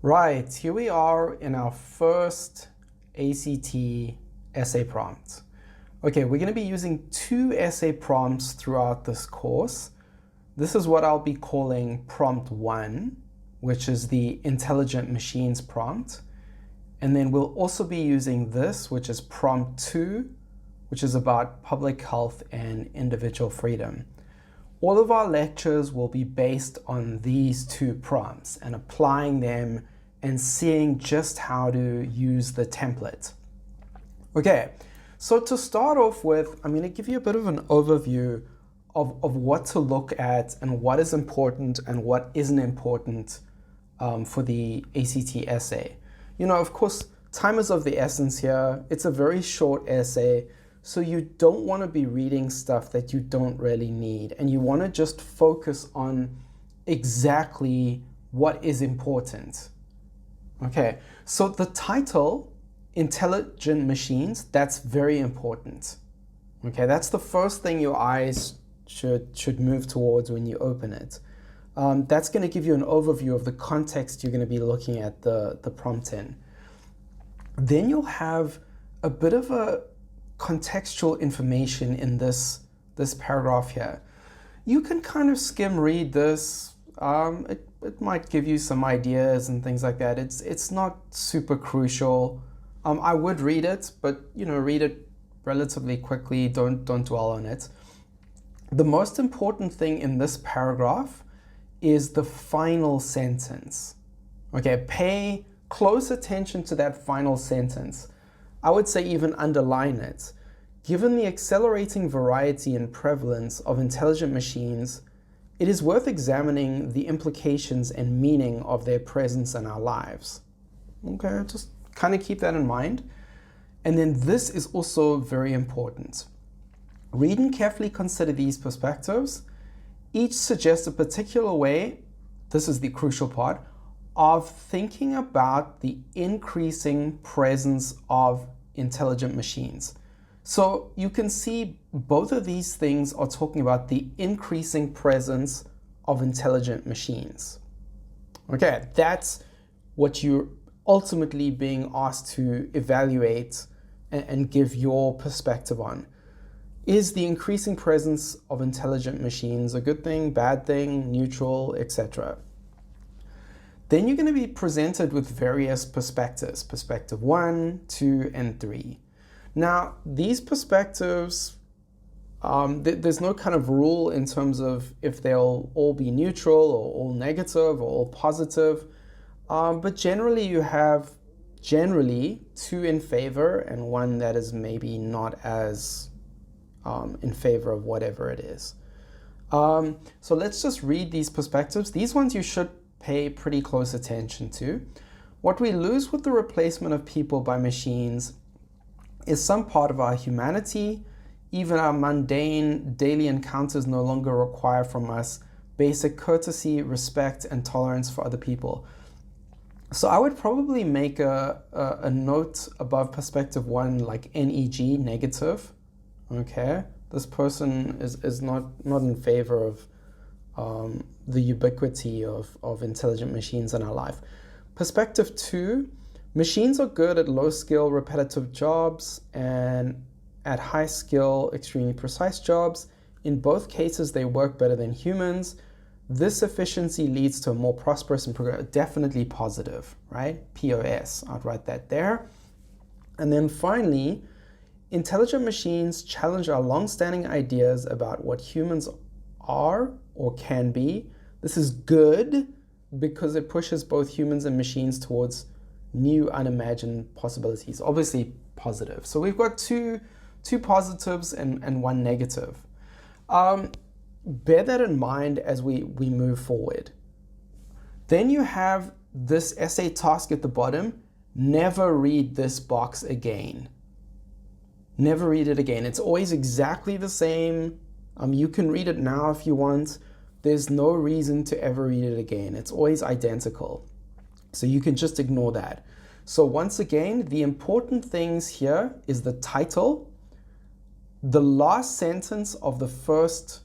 Right, here we are in our first ACT essay prompt. Okay, we're going to be using two essay prompts throughout this course. This is what I'll be calling prompt 1, which is the intelligent machines prompt. And then we'll also be using this, which is prompt 2, which is about public health and individual freedom. All of our lectures will be based on these two prompts and applying them and seeing just how to use the template. Okay, so to start off with, I'm going to give you a bit of an overview of what to look at and what is important and what isn't important for the ACT essay. You know, of course, time is of the essence here. It's a very short essay. So you don't want to be reading stuff that you don't really need, and you want to just focus on exactly what is important. Okay, so the title, Intelligent Machines, that's very important. Okay, that's the first thing your eyes should move towards when you open it. That's going to give you an overview of the context you're going to be looking at the prompt in. Then you'll have a bit of a contextual information in this paragraph here. You can kind of skim read this. It might give you some ideas and things like that. It's not super crucial. I would read it, but read it relatively quickly. Don't dwell on it. The most important thing in this paragraph is the final sentence. Okay, pay close attention to that final sentence. I would say even underline it. Given the accelerating variety and prevalence of intelligent machines, it is worth examining the implications and meaning of their presence in our lives. Okay, just kind of keep that in mind. And then this is also very important. Read and carefully consider these perspectives. Each suggests a particular way, this is the crucial part, of thinking about the increasing presence of intelligent machines. So you can see both of these things are talking about the increasing presence of intelligent machines. Okay, that's what you're ultimately being asked to evaluate and give your perspective on. Is the increasing presence of intelligent machines a good thing, bad thing, neutral, etc.? Then you're going to be presented with various perspectives, perspective 1, 2, and 3. Now, these perspectives, there's no kind of rule in terms of if they'll all be neutral or all negative or all positive, but generally you have two in favor and one that is maybe not as in favor of whatever it is. So let's just read these perspectives. These ones you should pay pretty close attention to. What we lose with the replacement of people by machines is some part of our humanity. Even our mundane daily encounters no longer require from us basic courtesy, respect, and tolerance for other people. So I would probably make a note above perspective 1 like NEG, negative. Okay, this person is not in favor of the ubiquity of intelligent machines in our life. Perspective 2, machines are good at low skill, repetitive jobs and at high skill, extremely precise jobs. In both cases, they work better than humans. This efficiency leads to a more prosperous and definitely positive, right? POS, I'd write that there. And then finally, intelligent machines challenge our long-standing ideas about what humans are or can be. This is good because it pushes both humans and machines towards new unimagined possibilities, obviously positive. So we've got two positives and one negative. Bear that in mind as we move forward. Then you have this essay task at the bottom. Never read this box again. Never read it again. It's always exactly the same. You can read it now if you want. There's no reason to ever read it again. It's always identical. So you can just ignore that. So once again, the important things here is the title, the last sentence of the first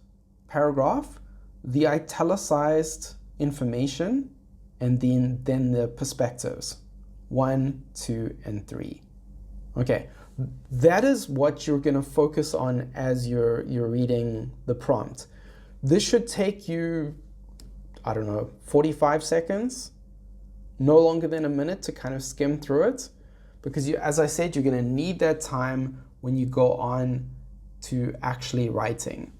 paragraph, the italicized information, and then the perspectives, 1, 2, and 3. Okay, that is what you're going to focus on as you're reading the prompt. This should take you, I don't know, 45 seconds, no longer than a minute to kind of skim through it, because as I said, you're going to need that time when you go on to actually writing.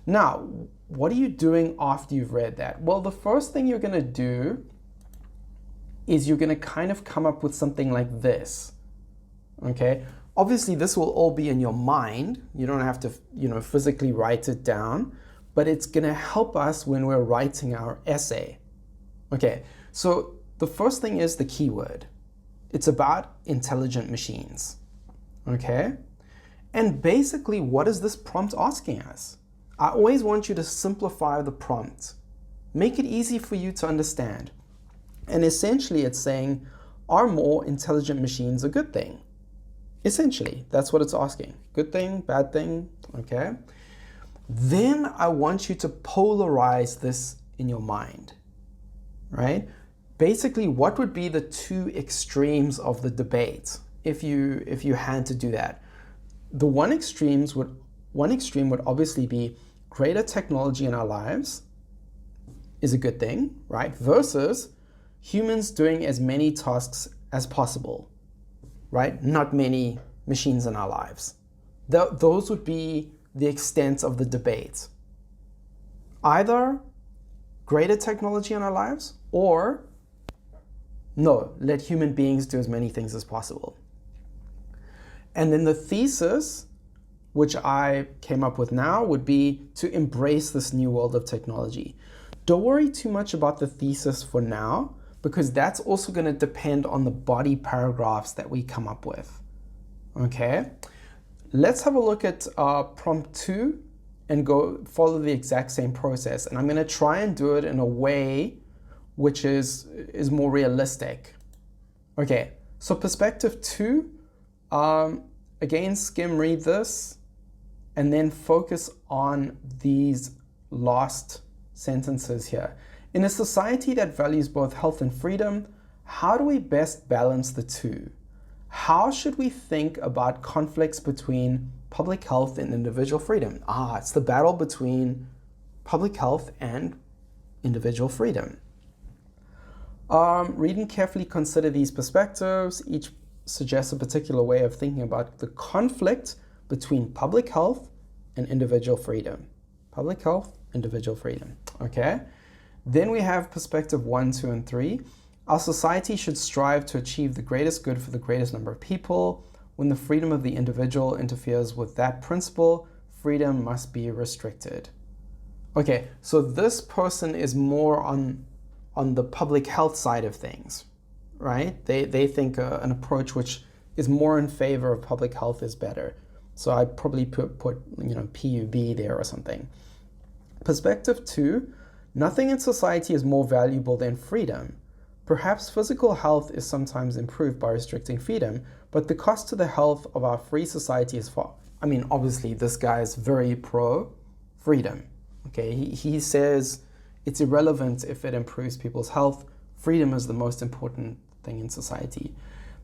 Now, what are you doing after you've read that? Well, the first thing you're going to do is you're going to kind of come up with something like this. Okay, obviously this will all be in your mind. You don't have to, physically write it down, but it's going to help us when we're writing our essay. Okay, so the first thing is the keyword. It's about intelligent machines. Okay, and basically what is this prompt asking us? I always want you to simplify the prompt. Make it easy for you to understand. And essentially it's saying, are more intelligent machines a good thing? Essentially, that's what it's asking. Good thing, bad thing, okay? Then I want you to polarize this in your mind, right? Basically, what would be the two extremes of the debate if you had to do that? The one extreme would obviously be greater technology in our lives is a good thing, right? Versus humans doing as many tasks as possible, right? Not many machines in our lives. Those would be the extent of the debate. Either greater technology in our lives, or no, let human beings do as many things as possible. And then the thesis, which I came up with now, would be to embrace this new world of technology. Don't worry too much about the thesis for now, because that's also going to depend on the body paragraphs that we come up with. Okay, let's have a look at prompt 2 and go follow the exact same process. And I'm going to try and do it in a way which is more realistic. Okay, so perspective 2, again, skim read this and then focus on these last sentences here. In a society that values both health and freedom, how do we best balance the two? How should we think about conflicts between public health and individual freedom? It's the battle between public health and individual freedom. Read and carefully consider these perspectives. Each suggests a particular way of thinking about the conflict between public health and individual freedom. Public health, individual freedom. Okay. Then we have perspective 1, 2, and 3. Our society should strive to achieve the greatest good for the greatest number of people. When the freedom of the individual interferes with that principle, freedom must be restricted. Okay, so this person is more on the public health side of things, right? They think an approach which is more in favor of public health is better. So I'd probably put PUB there or something. Perspective 2, nothing in society is more valuable than freedom. Perhaps physical health is sometimes improved by restricting freedom, but the cost to the health of our free society is far. I mean, obviously, this guy is very pro-freedom. Okay, he says it's irrelevant if it improves people's health. Freedom is the most important thing in society.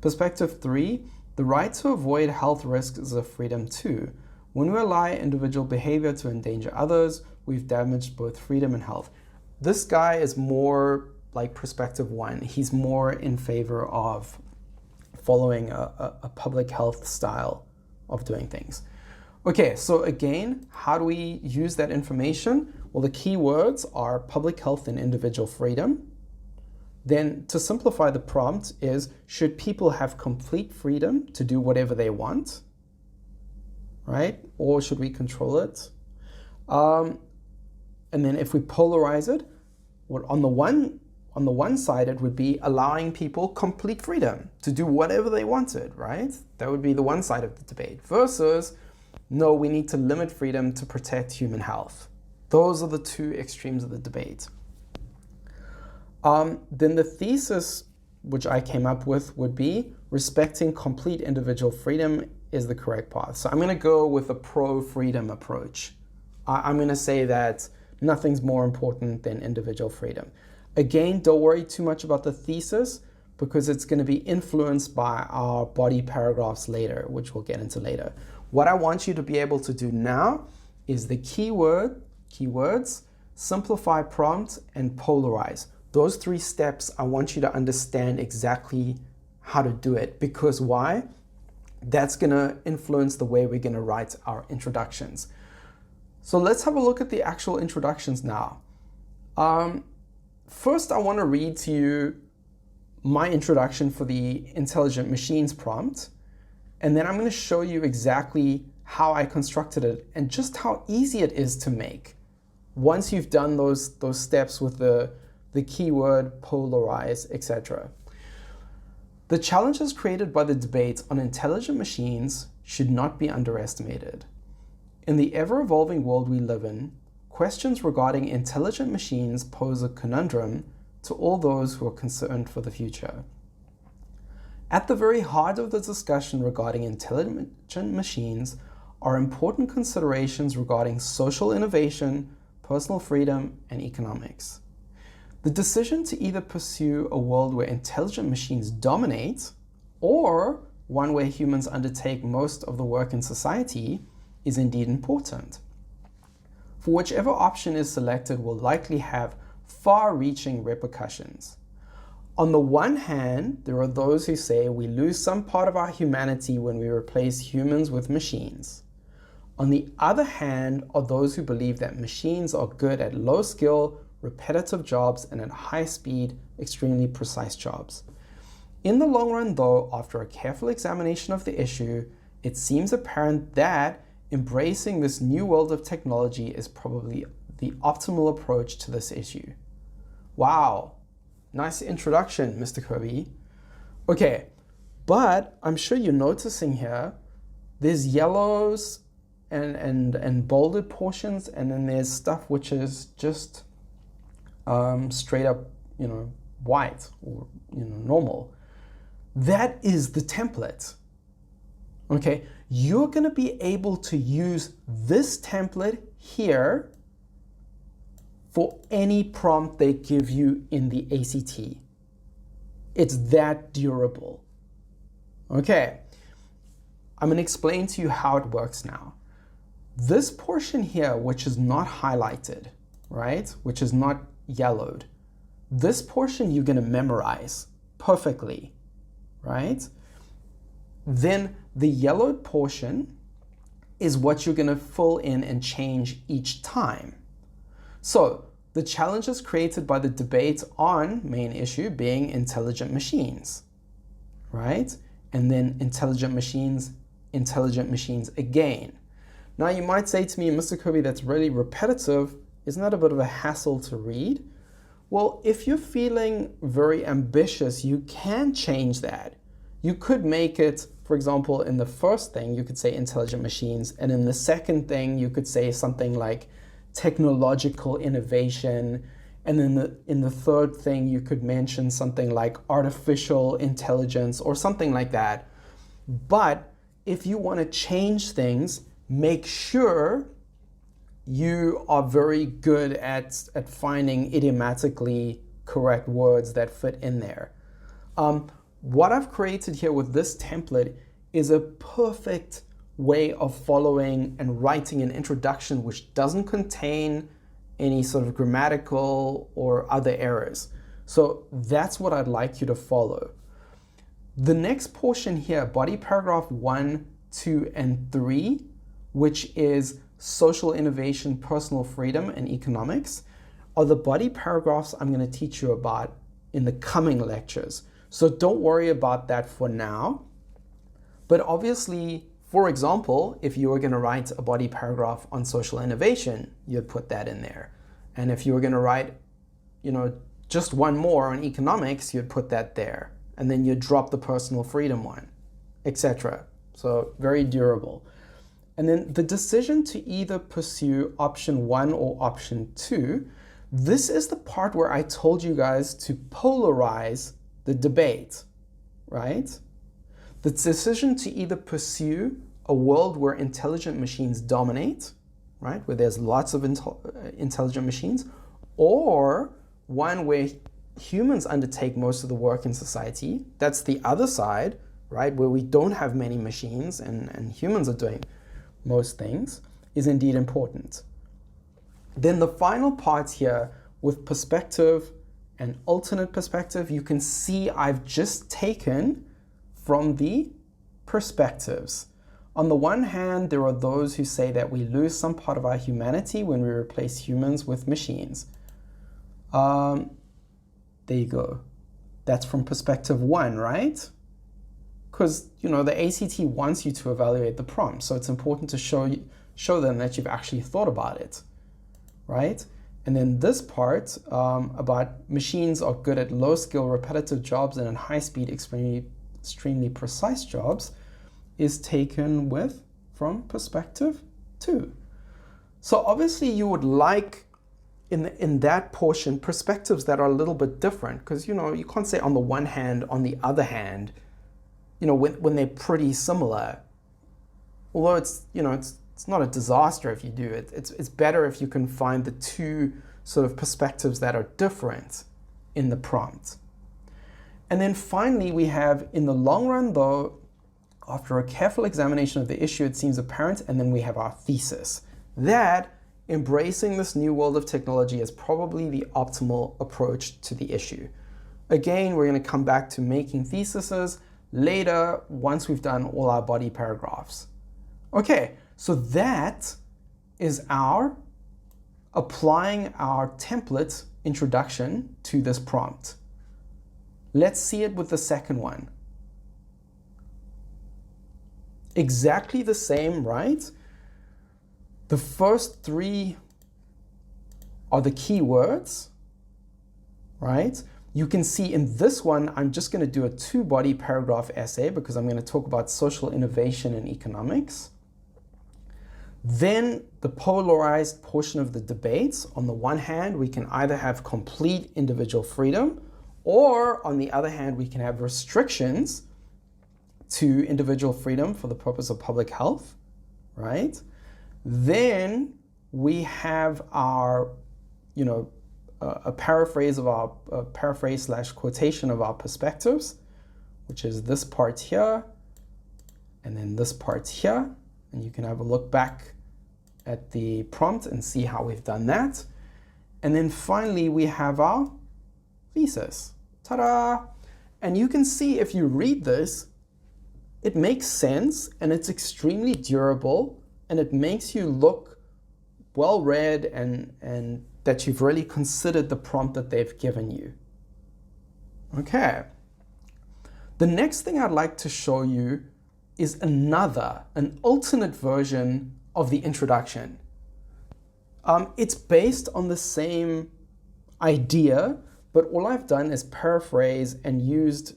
Perspective 3, the right to avoid health risks is a freedom too. When we allow individual behavior to endanger others, we've damaged both freedom and health. This guy is more like perspective 1. He's more in favor of following a public health style of doing things. Okay, so again, how do we use that information? Well, the key words are public health and individual freedom. Then to simplify the prompt is, should people have complete freedom to do whatever they want? Right? Or should we control it? And then if we polarize it, on the one side, it would be allowing people complete freedom to do whatever they wanted, right? That would be the one side of the debate. Versus, no, we need to limit freedom to protect human health. Those are the two extremes of the debate. Then the thesis, which I came up with, would be respecting complete individual freedom is the correct path. So I'm going to go with a pro-freedom approach. I'm going to say that nothing's more important than individual freedom. Again, don't worry too much about the thesis because it's going to be influenced by our body paragraphs later, which we'll get into later. What I want you to be able to do now is the keywords, simplify prompt, and polarize. Those 3 steps, I want you to understand exactly how to do it, because why? That's going to influence the way we're going to write our introductions. So let's have a look at the actual introductions now. First, I want to read to you my introduction for the intelligent machines prompt, and then I'm going to show you exactly how I constructed it and just how easy it is to make once you've done those steps with the keyword, polarize, etc. The challenges created by the debate on intelligent machines should not be underestimated. In the ever-evolving world we live in, questions regarding intelligent machines pose a conundrum to all those who are concerned for the future. At the very heart of the discussion regarding intelligent machines are important considerations regarding social innovation, personal freedom, and economics. The decision to either pursue a world where intelligent machines dominate or one where humans undertake most of the work in society is indeed important. For whichever option is selected will likely have far-reaching repercussions. On the one hand, there are those who say we lose some part of our humanity when we replace humans with machines. On the other hand are those who believe that machines are good at low-skill, repetitive jobs and at high speed, extremely precise jobs. In the long run though, after a careful examination of the issue, it seems apparent that embracing this new world of technology is probably the optimal approach to this issue. Wow, nice introduction, Mr. Kirby. Okay, but I'm sure you're noticing here, there's yellows and bolded portions, and then there's stuff which is just straight up, white or normal. That is the template. Okay, you're going to be able to use this template here for any prompt they give you in the ACT. It's that durable. Okay, I'm going to explain to you how it works now. This portion here, which is not highlighted, right, which is not yellowed, this portion you're going to memorize perfectly, right? Then the yellowed portion is what you're going to fill in and change each time. So the challenges created by the debate on main issue being intelligent machines, right? And then intelligent machines again. Now you might say to me, Mr. Kirby, that's really repetitive. Isn't that a bit of a hassle to read? Well, if you're feeling very ambitious, you can change that. You could make it, for example, in the first thing, you could say intelligent machines, and in the second thing, you could say something like technological innovation, and then in the third thing, you could mention something like artificial intelligence or something like that. But if you want to change things, make sure you are very good at finding idiomatically correct words that fit in there. What I've created here with this template is a perfect way of following and writing an introduction which doesn't contain any sort of grammatical or other errors. So that's what I'd like you to follow. The next portion here, body paragraph 1, 2, and 3, which is social innovation, personal freedom, and economics, are the body paragraphs I'm going to teach you about in the coming lectures. So don't worry about that for now. But obviously, for example, if you were going to write a body paragraph on social innovation, you'd put that in there. And if you were going to write, just one more on economics, you'd put that there. And then you'd drop the personal freedom one, etc. So very durable. And then the decision to either pursue option 1 or option 2, this is the part where I told you guys to polarize the debate, right? The decision to either pursue a world where intelligent machines dominate, right, where there's lots of intelligent machines, or one where humans undertake most of the work in society. That's the other side, right, where we don't have many machines and humans are doing most things, is indeed important. Then the final part here with perspective and alternate perspective, you can see I've just taken from the perspectives. On the one hand, there are those who say that we lose some part of our humanity when we replace humans with machines. There you go. That's from perspective 1, right? Because, you know, the ACT wants you to evaluate the prompt, so it's important to show them that you've actually thought about it, right? And then this part about machines are good at low-skill, repetitive jobs and in high-speed, extremely precise jobs is taken from perspective 2. So obviously you would like in that portion perspectives that are a little bit different, because, you know, you can't say on the one hand, on the other hand, you know, when they're pretty similar. Although it's, you know, it's not a disaster if you do it. It's better if you can find the two sort of perspectives that are different in the prompt. And then finally, we have, in the long run though, after a careful examination of the issue, it seems apparent, and then we have our thesis. That embracing this new world of technology is probably the optimal approach to the issue. Again, we're going to come back to making theses later once we've done all our body paragraphs. Okay, so that is our applying our template introduction to this prompt. Let's see it with the second one. Exactly the same, right? The first 3 are the keywords, right? You can see in this one, I'm just going to do a 2-body paragraph essay because I'm going to talk about social innovation in economics. Then the polarized portion of the debates. On the one hand, we can either have complete individual freedom, or on the other hand, we can have restrictions to individual freedom for the purpose of public health, right? Then we have our, you know, a paraphrase / quotation of our perspectives, which is this part here, and then this part here. And you can have a look back at the prompt and see how we've done that. And then finally, we have our thesis. Ta-da! And you can see if you read this, it makes sense and it's extremely durable and it makes you look well read and that you've really considered the prompt that they've given you. Okay. The next thing I'd like to show you is an alternate version of the introduction. It's based on the same idea, but all I've done is paraphrase and used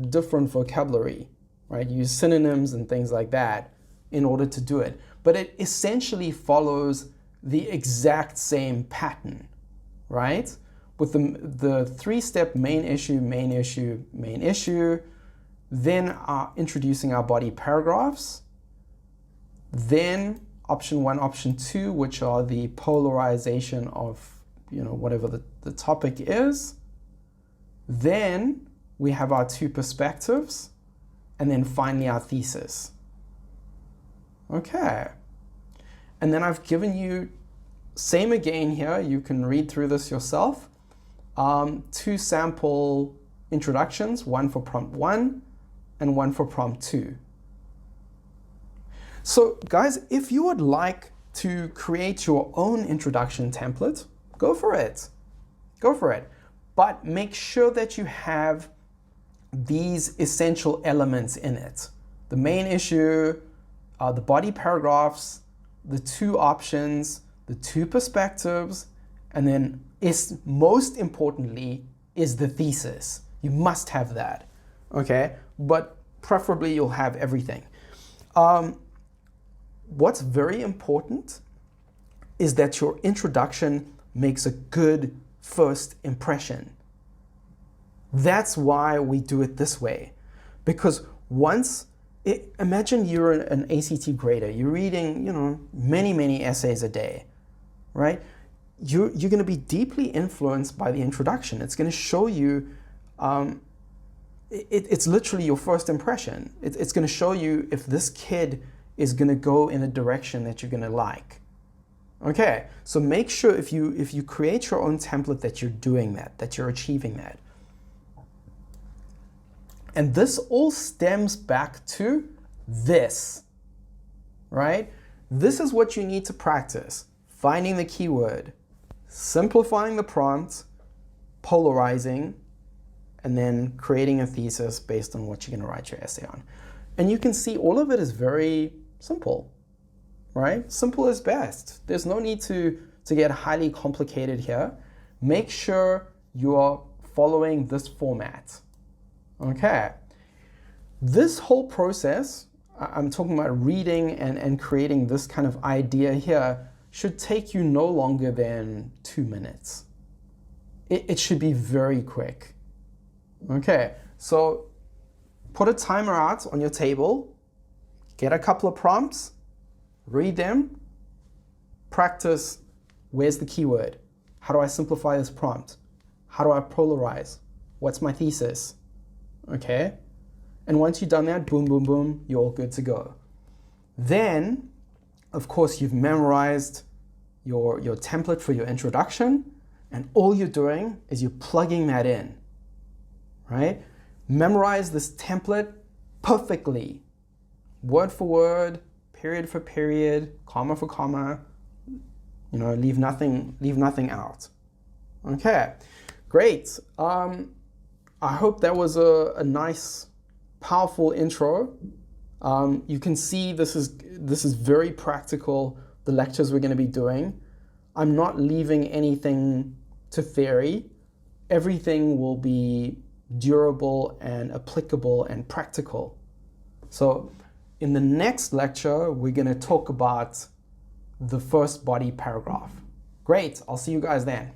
different vocabulary, right? Use synonyms and things like that in order to do it. But it essentially follows the exact same pattern, right? With the 3-step main issue, main issue, main issue, then introducing our body paragraphs, then option 1, option 2, which are the polarization of, you know, whatever the topic is. Then we have our 2 perspectives, and then finally our thesis. Okay. And then I've given you, same again here, you can read through this yourself, 2 sample introductions, one for prompt 1 and one for prompt 2. So guys, if you would like to create your own introduction template, go for it. Go for it. But make sure that you have these essential elements in it. The main issue, the body paragraphs, the 2 options, the 2 perspectives, and then most importantly is the thesis. You must have that, okay? But preferably you'll have everything. What's very important is that your introduction makes a good first impression. That's why we do it this way. Because imagine you're an ACT grader, you're reading, you know, many essays a day, right? you're going to be deeply influenced by the introduction. It's going to show you, it's literally your first impression. It's going to show you if this kid is going to go in a direction that you're going to like. Okay, so make sure if you create your own template that you're doing that you're achieving that. And this all stems back to this, right? This is what you need to practice. Finding the keyword, simplifying the prompt, polarizing, and then creating a thesis based on what you're going to write your essay on. And you can see all of it is very simple, right? Simple is best. There's no need to get highly complicated here. Make sure you are following this format. Okay. This whole process, I'm talking about reading and creating this kind of idea here, should take you no longer than 2 minutes. It should be very quick. Okay, so put a timer out on your table, get a couple of prompts, read them, practice, where's the keyword? How do I simplify this prompt? How do I polarize? What's my thesis? Okay, and once you've done that, boom, boom, boom, you're all good to go. Then, of course, you've memorized your template for your introduction, and all you're doing is you're plugging that in, right? Memorize this template perfectly, word for word, period for period, comma for comma, you know, leave nothing out. Okay, great. I hope that was a nice, powerful intro. You can see this is very practical, the lectures we're going to be doing. I'm not leaving anything to theory. Everything will be durable and applicable and practical. So in the next lecture, we're going to talk about the first body paragraph. Great, I'll see you guys then.